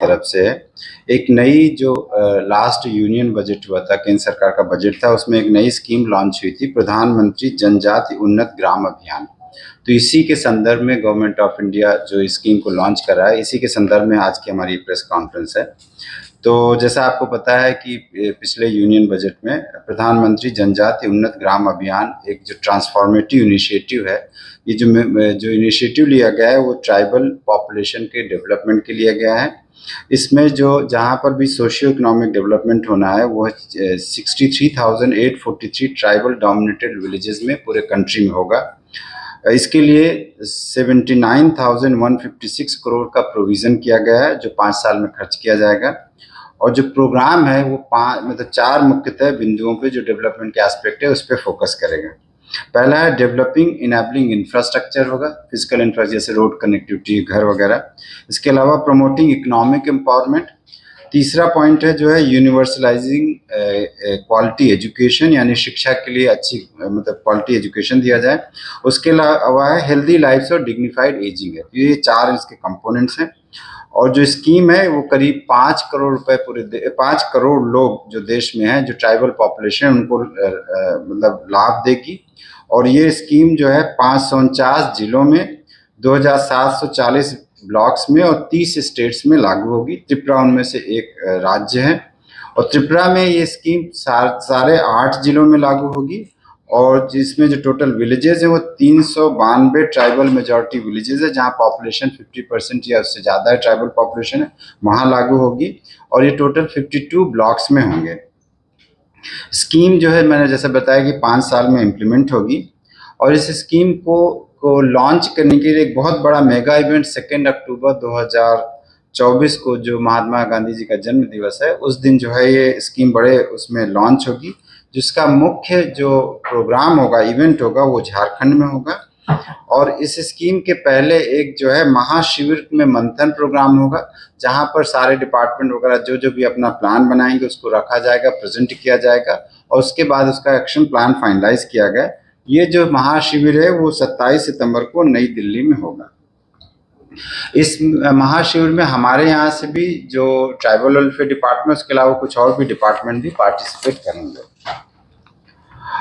तरफ से है। एक नई जो लास्ट यूनियन बजट हुआ था, केंद्र सरकार का बजट था, उसमें एक नई स्कीम लॉन्च हुई थी, प्रधानमंत्री जनजाति उन्नत ग्राम अभियान। तो इसी के संदर्भ में गवर्नमेंट ऑफ इंडिया जो स्कीम को लॉन्च कर रहा है, इसी के संदर्भ में आज की हमारी प्रेस कॉन्फ्रेंस है। तो जैसा आपको पता है कि पिछले यूनियन बजट में प्रधानमंत्री जनजाति उन्नत ग्राम अभियान एक जो ट्रांसफॉर्मेटिव इनिशिएटिव है, ये जो इनिशिएटिव लिया गया है वो ट्राइबल पॉपुलेशन के डेवलपमेंट के लिया गया है। इसमें जो जहाँ पर भी सोशियो इकोनॉमिक डेवलपमेंट होना है वो 63,843 ट्राइबल डोमिनेटेड विलेजेस में पूरे कंट्री में होगा। इसके लिए 79,156 करोड़ का प्रोविज़न किया गया है जो 5 साल में खर्च किया जाएगा। और जो प्रोग्राम है वो 4 मुख्यतः बिंदुओं पे जो डेवलपमेंट के एस्पेक्ट है उस पर फोकस करेगा। पहला है डेवलपिंग इनेबलिंग इंफ्रास्ट्रक्चर होगा, फिजिकल इंफ्रास्ट्रक्चर जैसे रोड कनेक्टिविटी, घर वगैरह। इसके अलावा प्रमोटिंग इकोनॉमिक एम्पावरमेंट। तीसरा पॉइंट है जो है यूनिवर्सलाइजिंग क्वालिटी एजुकेशन, यानी शिक्षा के लिए अच्छी क्वालिटी एजुकेशन दिया जाए। उसके अलावा है हेल्दी लाइफ और डिग्निफाइड एजिंग है। तो ये 4 इसके कंपोनेंट्स हैं। और जो स्कीम है वो करीब 5 करोड़ रुपए 5 करोड़ लोग जो देश में हैं, जो ट्राइबल पॉपुलेशन, उनको लाभ देगी। और ये स्कीम जो है 549 जिलों में 2,740 ब्लॉक्स में और 30 स्टेट्स में लागू होगी। त्रिपुरा उनमें से एक राज्य है और त्रिपुरा में ये स्कीम सारे 8 जिलों में लागू होगी। और जिसमें जो टोटल विलेजेस है वो 392 ट्राइबल मेजॉरिटी विलेजेस है, जहाँ पॉपुलेशन 50% या उससे ज़्यादा है, ट्राइबल पॉपुलेशन है, वहाँ लागू होगी। और ये टोटल 52 ब्लॉक्स में होंगे। स्कीम जो है मैंने जैसे बताया कि 5 साल में इम्प्लीमेंट होगी। और इस स्कीम को लॉन्च करने के लिए एक बहुत बड़ा मेगा इवेंट 2 अक्टूबर 2024 को, जो महात्मा गांधी जी का जन्म दिवस है, उस दिन जो है ये स्कीम बड़े उसमें लॉन्च होगी। जिसका मुख्य जो प्रोग्राम होगा, इवेंट होगा, वो झारखंड में होगा। और इस स्कीम के पहले एक जो है महाशिविर में मंथन प्रोग्राम होगा, जहां पर सारे डिपार्टमेंट वगैरह जो जो भी अपना प्लान बनाएंगे उसको रखा जाएगा, प्रेजेंट किया जाएगा और उसके बाद उसका एक्शन प्लान फाइनलाइज किया गया। ये जो महाशिविर है वो 27 सितंबर को नई दिल्ली में होगा। इस महाशिविर में हमारे यहाँ से भी जो ट्राइबल वेलफेयर डिपार्टमेंट, उसके अलावा कुछ और भी डिपार्टमेंट भी पार्टिसिपेट करेंगे।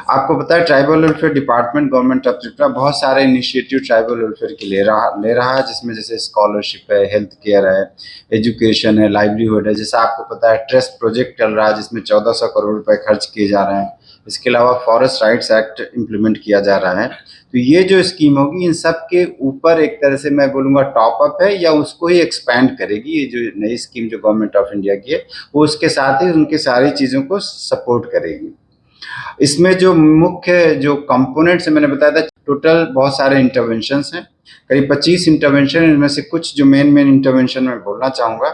आपको पता है tribal welfare department government of Tripura बहुत सारे इनिशिएटिव ट्राइबल वेलफेयर के ले रहा है, जिसमें जैसे स्कॉलरशिप है, हेल्थ केयर है, एजुकेशन है, लाइवलीहुड है। जैसे आपको पता है ट्रस्ट प्रोजेक्ट चल रहा है जिसमें 1400 करोड़ रुपए खर्च किए जा रहे हैं। इसके अलावा फॉरेस्ट राइट्स एक्ट इम्प्लीमेंट किया जा रहा है। तो ये जो स्कीम होगी इन सब के ऊपर एक तरह से मैं बोलूँगा टॉप अप है, या उसको ही एक्सपैंड करेगी। ये जो नई स्कीम जो गवर्नमेंट ऑफ इंडिया की है वो उसके साथ ही उनकी सारी चीज़ों को सपोर्ट करेगी। इसमें जो मुख्य जो कंपोनेंट्स मैंने बताया था, टोटल बहुत सारे इंटरवेंशंस हैं, करीब 25 इंटरवेंशन। इनमें से कुछ जो मेन इंटरवेंशन मैं बोलना चाहूँगा।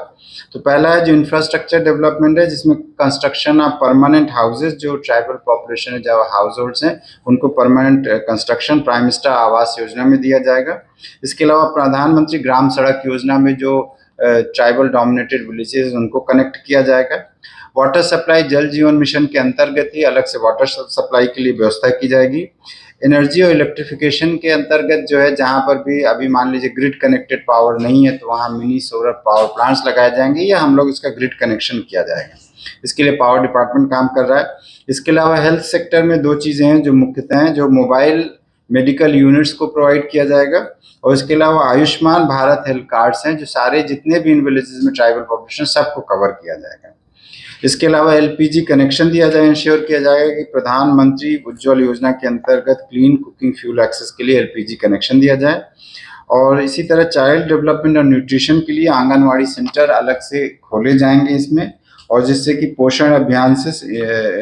तो पहला है जो इंफ्रास्ट्रक्चर डेवलपमेंट है, जिसमें कंस्ट्रक्शन ऑफ परमानेंट हाउसेज, जो ट्राइबल पॉपुलेशन है, जो हाउस होल्ड्स हैं, उनको permanent construction prime minister Awas Yojana में दिया जाएगा। इसके अलावा प्रधानमंत्री ग्राम सड़क योजना में जो ट्राइबल डोमिनेटेड विलेजेस उनको कनेक्ट किया जाएगा। वाटर सप्लाई जल जीवन मिशन के अंतर्गत ही अलग से वाटर सप्लाई के लिए व्यवस्था की जाएगी। एनर्जी और इलेक्ट्रिफिकेशन के अंतर्गत जो है, जहाँ पर भी अभी मान लीजिए ग्रिड कनेक्टेड पावर नहीं है तो वहाँ मिनी सोलर पावर प्लांट्स लगाए जाएंगे या हम लोग इसका ग्रिड कनेक्शन किया जाएगा। इसके लिए पावर डिपार्टमेंट काम कर रहा है। इसके अलावा हेल्थ सेक्टर में 2 चीज़ें हैं जो मुख्यतः हैं, जो मोबाइल मेडिकल यूनिट्स को प्रोवाइड किया जाएगा और इसके अलावा आयुष्मान भारत हेल्थ कार्ड्स हैं, जो सारे जितने भी इन विलेजेस में ट्राइबल पॉपुलेशन सबको कवर किया जाएगा। इसके अलावा एलपीजी कनेक्शन दिया जाए, इंश्योर किया जाएगा कि प्रधानमंत्री उज्ज्वल योजना के अंतर्गत क्लीन कुकिंग फ्यूल एक्सेस के लिए एलपीजी कनेक्शन दिया जाए। और इसी तरह चाइल्ड डेवलपमेंट और न्यूट्रिशन के लिए आंगनवाड़ी सेंटर अलग से खोले जाएंगे इसमें, और जिससे कि पोषण अभियान से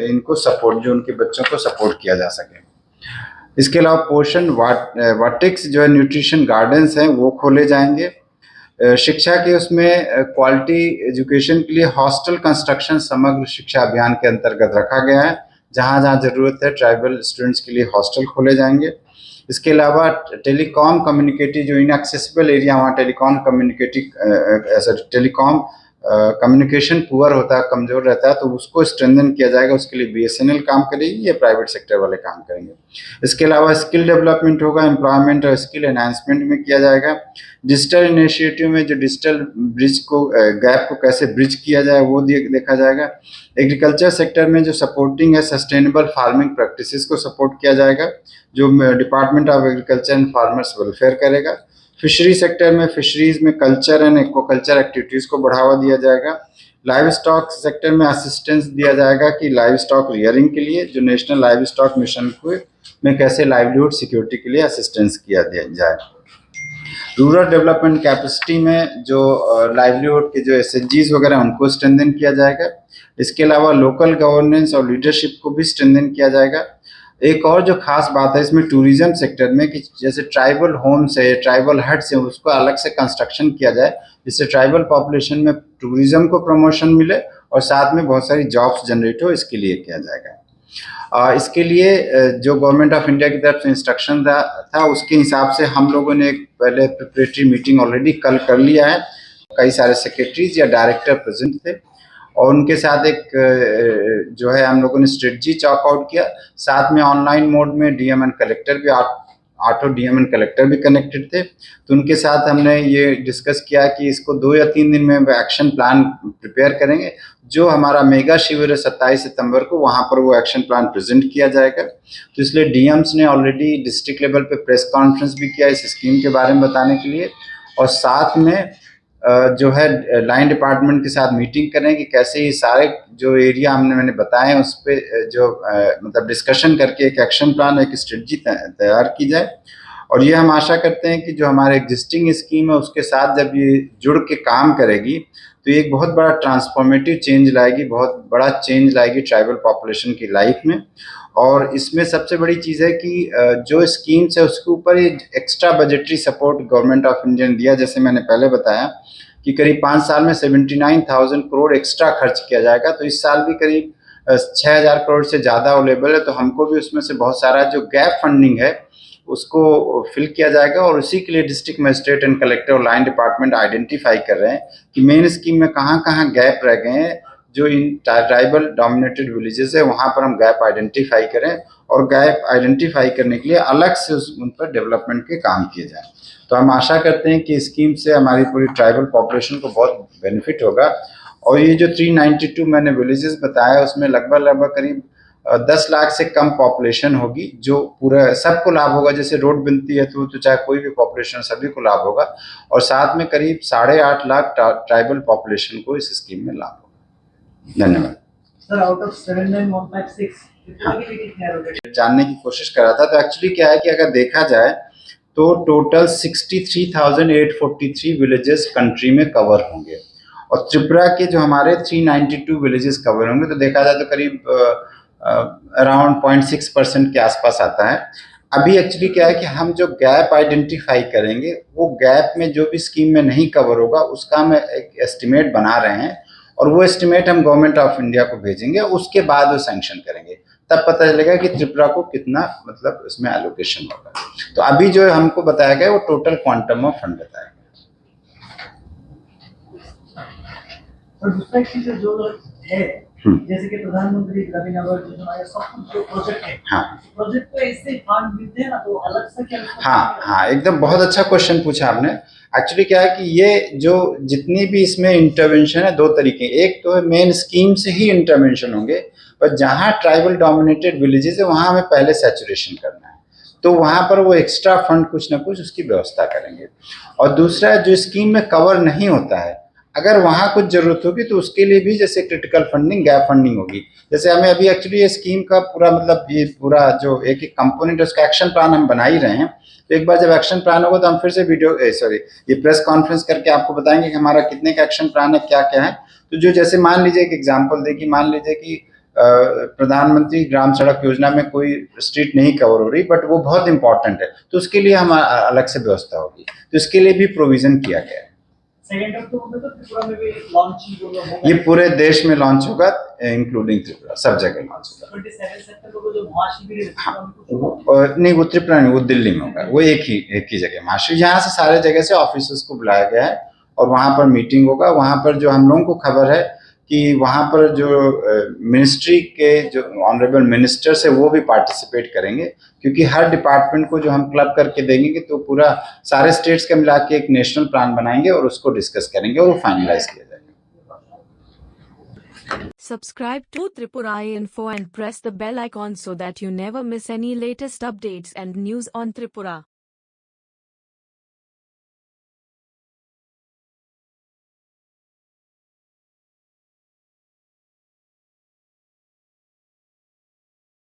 इनको सपोर्ट, जो उनके बच्चों को सपोर्ट किया जा सके। इसके अलावा पोषण वाटिक्स जो है, न्यूट्रिशन गार्डन्स हैं, वो खोले जाएंगे। शिक्षा के उसमें क्वालिटी एजुकेशन के लिए हॉस्टल कंस्ट्रक्शन समग्र शिक्षा अभियान के अंतर्गत रखा गया है। जहाँ जहाँ ज़रूरत है ट्राइबल स्टूडेंट्स के लिए हॉस्टल खोले जाएंगे। इसके अलावा टेलीकॉम कम्युनिकेटिव जो इनएक्सेसिबल एरिया, वहाँ टेलीकॉम कम्युनिकेशन पुअर होता है, कमज़ोर रहता है, तो उसको स्ट्रेंथन किया जाएगा। उसके लिए बीएसएनएल काम करेगी, ये प्राइवेट सेक्टर वाले काम करेंगे। इसके अलावा स्किल डेवलपमेंट होगा, एम्प्लॉयमेंट और स्किल एनहांसमेंट में किया जाएगा। डिजिटल इनिशिएटिव में जो डिजिटल ब्रिज को गैप को कैसे ब्रिज किया जाए वो देखा जाएगा। एग्रीकल्चर सेक्टर में जो सपोर्टिंग है सस्टेनेबल फार्मिंग प्रैक्टिसेस को सपोर्ट किया जाएगा, जो department of agriculture and farmers welfare करेगा। फिशरी सेक्टर में फिशरीज में कल्चर एंड एक्वाकल्चर एक्टिविटीज़ को बढ़ावा दिया जाएगा। लाइव स्टॉक सेक्टर में असिस्टेंस दिया जाएगा कि लाइव स्टॉक रियरिंग के लिए जो नेशनल लाइव स्टॉक मिशन को में कैसे लाइवलीहुड सिक्योरिटी के लिए असिस्टेंस किया दिया जाए। रूरल डेवलपमेंट कैपेसिटी में जो लाइवलीहुड के जो एसएचजीज वगैरह उनको स्ट्रेंथन किया जाएगा। इसके अलावा लोकल गवर्नेंस और लीडरशिप को भी स्ट्रेंथन किया जाएगा। एक और जो खास बात है इसमें टूरिज्म सेक्टर में कि जैसे ट्राइबल होम्स है, ट्राइबल हट्स है, उसको अलग से कंस्ट्रक्शन किया जाए, जिससे ट्राइबल पॉपुलेशन में टूरिज्म को प्रमोशन मिले और साथ में बहुत सारी जॉब्स जनरेट हो, इसके लिए किया जाएगा। इसके लिए जो गवर्नमेंट ऑफ इंडिया की तरफ से इंस्ट्रक्शन था उसके हिसाब से हम लोगों ने एक पहले प्रिपरेटरी मीटिंग ऑलरेडी कल कर लिया है। कई सारे सेक्रेटरीज या डायरेक्टर प्रेजेंट थे और उनके साथ एक जो है हम लोगों ने स्ट्रेटजी चॉक आउट किया। साथ में ऑनलाइन मोड में डीएम एंड कलेक्टर भी ऑटो डीएम एंड कलेक्टर भी कनेक्टेड थे, तो उनके साथ हमने ये डिस्कस किया कि इसको 2 या 3 दिन में एक्शन प्लान प्रिपेयर करेंगे। जो हमारा मेगा शिविर है 27 सितंबर को, वहाँ पर वो एक्शन प्लान प्रेजेंट किया जाएगा। तो इसलिए डीएम्स ने ऑलरेडी डिस्ट्रिक्ट लेवल पे प्रेस कॉन्फ्रेंस भी किया इस स्कीम के बारे में बताने के लिए, और साथ में जो है लाइन डिपार्टमेंट के साथ मीटिंग करें कि कैसे ये सारे जो एरिया मैंने बताए उस पर जो मतलब डिस्कशन करके एक एक्शन प्लान, एक स्ट्रेटजी तैयार की जाए। और ये हम आशा करते हैं कि जो हमारे एग्जिस्टिंग स्कीम है उसके साथ जब ये जुड़ के काम करेगी तो ये एक बहुत बड़ा ट्रांसफॉर्मेटिव चेंज लाएगी, बहुत बड़ा चेंज लाएगी ट्राइबल पॉपुलेशन की लाइफ में। और इसमें सबसे बड़ी चीज़ है कि जो स्कीम्स है उसके ऊपर ये extra budgetary support government of India ने दिया। जैसे मैंने पहले बताया कि करीब 5 साल में 79,000 करोड़ एक्स्ट्रा खर्च किया जाएगा, तो इस साल भी करीब 6,000 करोड़ से ज़्यादा अवेलेबल है। तो हमको भी उसमें से बहुत सारा जो गैप फंडिंग है उसको फिल किया जाएगा, और उसी के लिए डिस्ट्रिक्ट मजिस्ट्रेट एंड कलेक्टर और लाइन डिपार्टमेंट आइडेंटिफाई कर रहे हैं कि मेन स्कीम में कहाँ गैप रह गए हैं। जो इन ट्राइबल डोमिनेटेड विलेजेस है वहाँ पर हम गैप आइडेंटिफाई करें, और गैप आइडेंटिफाई करने के लिए अलग से उन पर डेवलपमेंट के काम किए जाएं। तो हम आशा करते हैं कि स्कीम से हमारी पूरी ट्राइबल पॉपुलेशन को बहुत बेनिफिट होगा। और ये जो 392 मैंने विलेजेस बताया उसमें लगभग करीब 10 लाख से कम पॉपुलेशन होगी, जो पूरा सबको लाभ होगा। जैसे रोड बनती है तो चाहे कोई भी पॉपुलेशन सभी को लाभ होगा, और साथ में करीब 8.5 लाख ट्राइबल पॉपुलेशन को इस स्कीम में लाभ होगा। धन्यवाद सर। आउट ऑफ 79156 जानने की कोशिश कर रहा था, तो एक्चुअली क्या है कि अगर देखा जाए तो टोटल 63,843 विलेजेस कंट्री में कवर होंगे, और त्रिपुरा के जो हमारे 392 विलेजेस कवर होंगे, तो देखा जाए तो करीब अराउंड 0.6% के आसपास आता है। अभी एक्चुअली क्या है कि हम जो गैप आइडेंटिफाई करेंगे वो गैप में जो भी स्कीम में नहीं कवर होगा उसका हम एक एस्टिमेट बना रहे हैं, और वो एस्टिमेट हम गवर्नमेंट ऑफ इंडिया को भेजेंगे, उसके बाद वो सैंक्शन करेंगे। तब पता चलेगा कि त्रिपुरा को कितना मतलब इसमें एलोकेशन होगा। तो अभी जो हमको बताया गया वो टोटल क्वांटम ऑफ फंड बताया गया। और दूसरा चीज जो है जैसे कि प्रधानमंत्री ग्रामीण आवास योजना या सब जो प्रोजेक्ट है, हाँ, प्रोजेक्ट को ऐसे फंड मिलते हैं ना, तो अलग से क्या? हाँ, एकदम बहुत अच्छा क्वेश्चन पूछा आपने। एक्चुअली क्या है कि ये जो जितनी भी इसमें इंटरवेंशन है 2 तरीके, एक तो मेन स्कीम से ही इंटरवेंशन होंगे, पर जहाँ ट्राइबल डोमिनेटेड विलेजेस है वहाँ हमें पहले सैचुरेशन करना है, तो वहाँ पर वो एक्स्ट्रा फंड कुछ ना कुछ उसकी व्यवस्था करेंगे। और दूसरा जो स्कीम में कवर नहीं होता है, अगर वहाँ कुछ जरूरत होगी तो उसके लिए भी जैसे क्रिटिकल फंडिंग, गैप फंडिंग होगी। जैसे हमें अभी एक्चुअली ये स्कीम का पूरा मतलब ये पूरा जो एक कंपोनेंट है उसका एक्शन प्लान हम बना ही रहे हैं। तो एक बार जब एक्शन प्लान होगा तो हम फिर से ये प्रेस कॉन्फ्रेंस करके आपको बताएंगे कि हमारा कितने का एक्शन प्लान है, क्या क्या है। तो जो जैसे मान लीजिए एक एग्जाम्पल देखिए, मान लीजिए कि प्रधानमंत्री ग्राम सड़क योजना में कोई स्ट्रीट नहीं कवर हो रही, बट वो बहुत इंपॉर्टेंट है, तो उसके लिए हम अलग से व्यवस्था होगी, तो इसके लिए भी प्रोविजन किया गया है। 2 अक्टूबर में तो त्रिपुरा में भी लॉन्च होगा। ये पूरे देश में लॉन्च होगा, इंक्लूडिंग त्रिपुरा, सब जगह लॉन्च होगा। 27 सितंबर को जो महाशिविर है, हाँ, नहीं वो त्रिपुरा नहीं, वो दिल्ली में होगा, वो एक ही जगह महाशिविर। यहाँ से सारे जगह से ऑफिसर्स को बुलाया गया है और वहाँ पर मीटिंग होगा। वहाँ पर जो हम लोगों को खबर है कि वहाँ पर जो मिनिस्ट्री के जो ऑनरेबल मिनिस्टर्स है वो भी पार्टिसिपेट करेंगे, क्योंकि हर डिपार्टमेंट को जो हम क्लब करके देंगे तो पूरा सारे स्टेट्स का मिला के एक नेशनल प्लान बनाएंगे और उसको डिस्कस करेंगे और वो फाइनलाइज किया जाएगा। Subscribe to Tripura Info and press the bell icon so that you never miss any latest updates and news on Tripura.